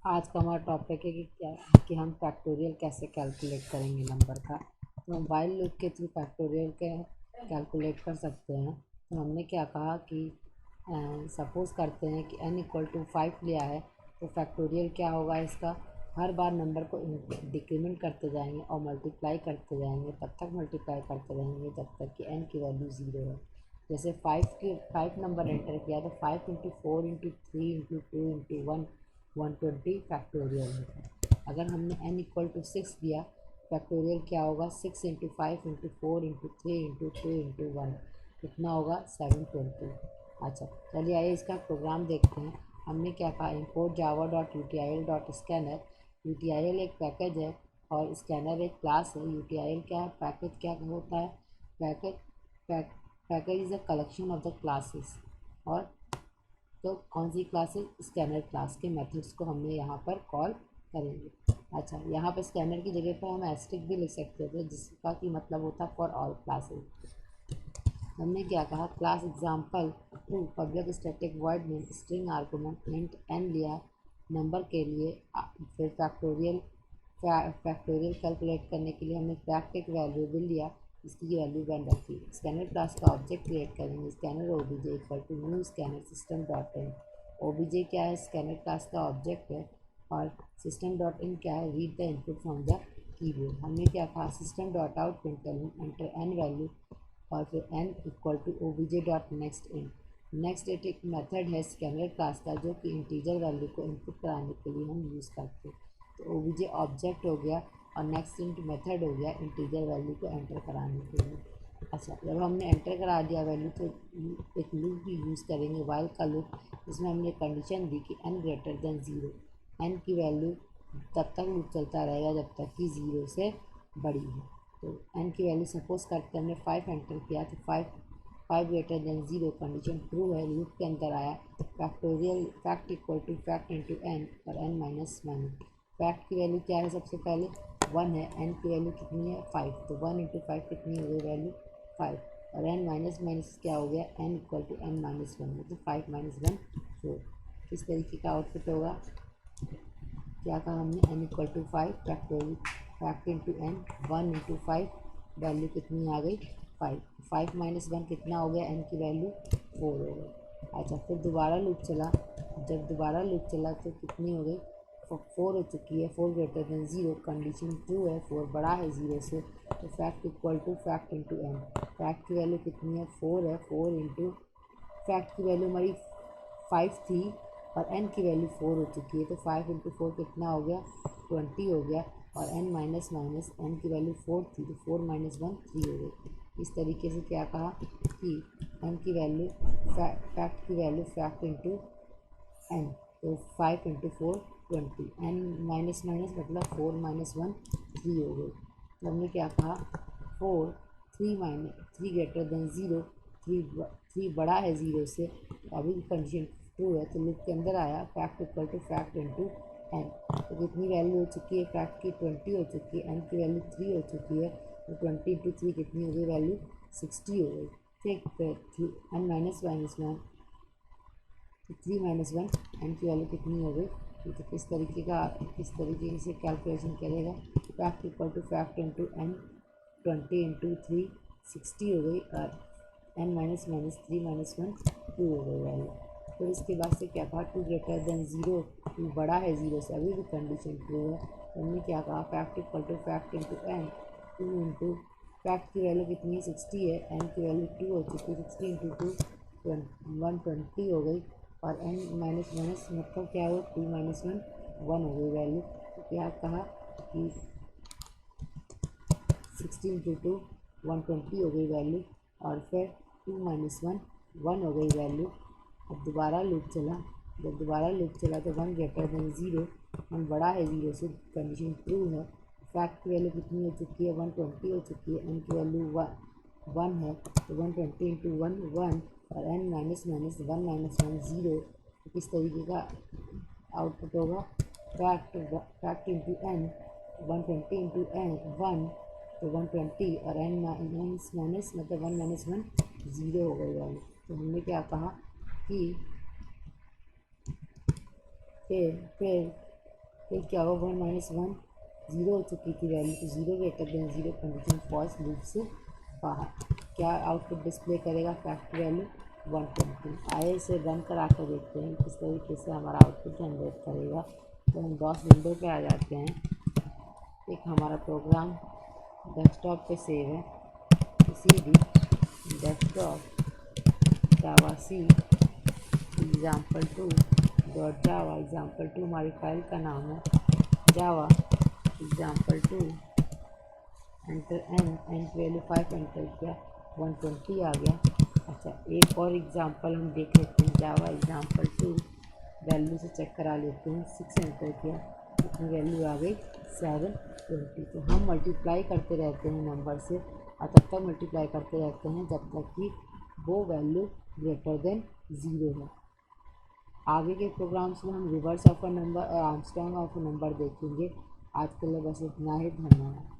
आज का हमारा टॉपिक है कि हम फैक्टोरियल कैसे कैलकुलेट करेंगे नंबर का। तो हम वाइल लूप के थ्रू फैक्टोरियल के कैलकुलेट कर सकते हैं। तो हमने क्या कहा कि सपोज़ करते हैं कि n इक्वल टू 5 लिया है, तो फैक्टोरियल क्या होगा इसका, हर बार नंबर को डिक्रीमेंट करते जाएंगे और मल्टीप्लाई करते जाएंगे, तब तक मल्टीप्लाई करते रहेंगे जब तक कि n की वैल्यू 0 है। जैसे 5 नंबर एंटर किया तो 5 into 4 into 3 into 2 into 120 factorial है। अगर हमने n इक्वल टू 6 दिया, फैक्टोरियल क्या होगा, 6 into 5 into 4 into 3 into 2 into 1 कितना होगा, 720। अच्छा चलिए आइए इसका प्रोग्राम देखते हैं। हमने क्या कहा, import java.util.scanner। util एक पैकेज है और स्कैनर एक क्लास है। util क्या है, पैकेज क्या होता है, package is a collection of the classes. और तो कौन सी क्लासेस, स्कैनर क्लास के मेथड्स को हमने यहाँ पर कॉल करेंगे। अच्छा, यहाँ पर स्कैनर की जगह पर हम एस्ट्रिक भी लिख सकते थे, जिसका कि मतलब होता फॉर ऑल क्लासेस। हमने क्या कहा, class example two public static void में स्ट्रिंग आर्गुमेंट इंट n लिया नंबर के लिए। फिर फैक्टोरियल कैलकुलेट करने के लिए हमने फैक्ट एक वेरिएबल लिया, इसकी वैल्यू 1 रखी। स्कैनर क्लास का ऑब्जेक्ट क्रिएट करेंगे, scanner OBJ equal to new scanner system dot in. OBJ क्या है, स्कैनर क्लास का ऑब्जेक्ट है, और सिस्टम डॉट इन क्या है, read the input from the keyboard. हमने क्या कहा, system dot out println enter n value और फिर n equal to OBJ dot next int. Next एक मेथड है स्कैनर क्लास का, जो कि इंटीजर वैल्यू को इनपुट कराने के लिए हम यूज़ करते हैं। तो ओबीजे ऑब्जेक्ट हो गया और नेक्स्ट इंट मेथड हो गया इंटीजर वैल्यू को एंटर कराने के लिए। अच्छा, जब हमने एंटर करा दिया वैल्यू, तो एक लूप भी यूज़ करेंगे, वाइल का लूप। इसमें हमने कंडीशन दी कि n ग्रेटर देन 0, n की वैल्यू तब तक लूप चलता रहेगा जब तक कि 0 से बड़ी है। तो n की वैल्यू सपोज करते हमने 5 एंटर किया, तो 5 ग्रेटर देन 0 कंडीशन ट्रू है, लूप के अंदर आया। Factorial fact equal to fact into n और n माइनस 1। फैक्ट की वैल्यू क्या है, सबसे पहले 1 है, n की वैल्यू कितनी है, 5। तो 1 इंटू 5 कितनी हो गई वैल्यू, 5। और n माइनस माइनस क्या हो गया, n equal to n minus 1, मतलब 5 माइनस 1 4। किस तरीके का आउटपुट होगा, क्या कहा हमने, n equal to 5 factorial fact into n, 1 into 5 value कितनी आ गई, 5। 5 माइनस 1 कितना हो गया, n की वैल्यू 4 हो गई। अच्छा, फिर दोबारा लूप चला, जब दोबारा लूप चला तो कितनी हो गई, 4 हो चुकी है। 4 ग्रेटर देन 0 कंडीशन ट्रू है, 4 बड़ा है 0 से, तो fact equal to fact into n। Fact की वैल्यू कितनी है, 4 है, 4 इंटू फैक्ट की वैल्यू हमारी 5 थी और n की वैल्यू 4 हो चुकी है, तो 5 इंटू 4 कितना हो गया, 20 हो गया। और n माइनस माइनस n की वैल्यू 4 थी, तो 4 माइनस 1 3 हो गई। इस तरीके से क्या कहा कि n की वैल्यू फैक्ट की वैल्यू फैक्ट इंटू n, तो 5 इंटू 4 20, n माइनस माइनस मतलब 4 माइनस 1 3 हो गई। तो हमने क्या कहा, 4 3 ग्रेटर देन 0, 3 बड़ा है 0 से, तो अभी कंडीशन ट्रू है, तो लूप के अंदर आया fact equal to fact into n। तो कितनी वैल्यू हो चुकी है, फैक्ट की 20 हो चुकी है, n की वैल्यू 3 हो चुकी है, तो 20 इंटू 3 कितनी हो गई वैल्यू, 60 हो गई। ठीक, फिर n माइनस माइनस 1, तो 3 माइनस 1, n की वैल्यू कितनी हो गई। तो किस तरीके से कैलकुलेशन करेगा, fact equal to fact into n, 20 into 3 60 हो गई, और n माइनस माइनस 3 माइनस 1 2 हो गई वैल्यू। फिर इसके बाद से क्या कहा, 2 ग्रेटर देन 0, 2 बड़ा है 0 से, अभी भी कंडीशन ट्रू है। तो हमने क्या कहा, fact equal to fact into n, 2 into fact की वैल्यू कितनी 60 है, n की वैल्यू 2 हो चुकी है, 60 इंटू 2 120 हो गई, और n माइनस माइनस मतलब क्या हुआ, 2 माइनस 1 1 हो गई वैल्यू। तो क्या कहा कि 60 इंटू 2 120 हो गई वैल्यू, और फिर 2 माइनस 1 1 हो गई वैल्यू। अब दोबारा लूप चला, जब दोबारा लूप चला तो 1 ग्रेटर देन 0, 1 बड़ा है 0 से, कंडीशन ट्रू है। फैक्ट की वैल्यू कितनी हो चुकी है, 120 हो चुकी है, n की वैल्यू 1 है, तो 120 इंटू 1 1, और n माइनस माइनस 1 माइनस 1 0। तो किस तरीके का आउटपुट होगा, fact into n, 120 into n 1, तो 120, और n माइनस माइनस मतलब 1 माइनस 1 0 हो गई वैल्यू। तो हमने क्या कहा कि फिर फिर क्या हुआ 1 माइनस 1 0 हो चुकी थी वैल्यू, तो 0 greater than 0 condition false loop से बाहर। क्या आउटपुट डिस्प्ले करेगा फैक्ट वैल्यू 120। आइए इसे रन करा कर देखते हैं किस तरीके से हमारा आउटपुट जनरेट करेगा। तो हम डॉस विंडो पे आ जाते हैं। एक हमारा प्रोग्राम डेस्कटॉप पे सेव है, इसी भी डेस्कटॉप जावा सी example2 डॉट जावा example2 हमारी फाइल का नाम है। जावा example2 एंटर एंट वैल्यू 5 एंटर किया 120 आ गया। अच्छा, एक और एग्जांपल हम देख लेते हैं। जावा example2 वैल्यू से चेक करा लेते हैं। 6 एंटर किया, इसमें वैल्यू आ गई 720। तो हम मल्टीप्लाई करते रहते हैं नंबर से, और तब तक मल्टीप्लाई करते रहते हैं जब तक कि वो वैल्यू ग्रेटर देन 0 है। आगे के प्रोग्राम्स में हम रिवर्स ऑफ अ नंबर और आर्मस्ट्रॉन्ग ऑफ अ नंबर देखेंगे। आज के लिए बस इतना ही, धन्यवाद।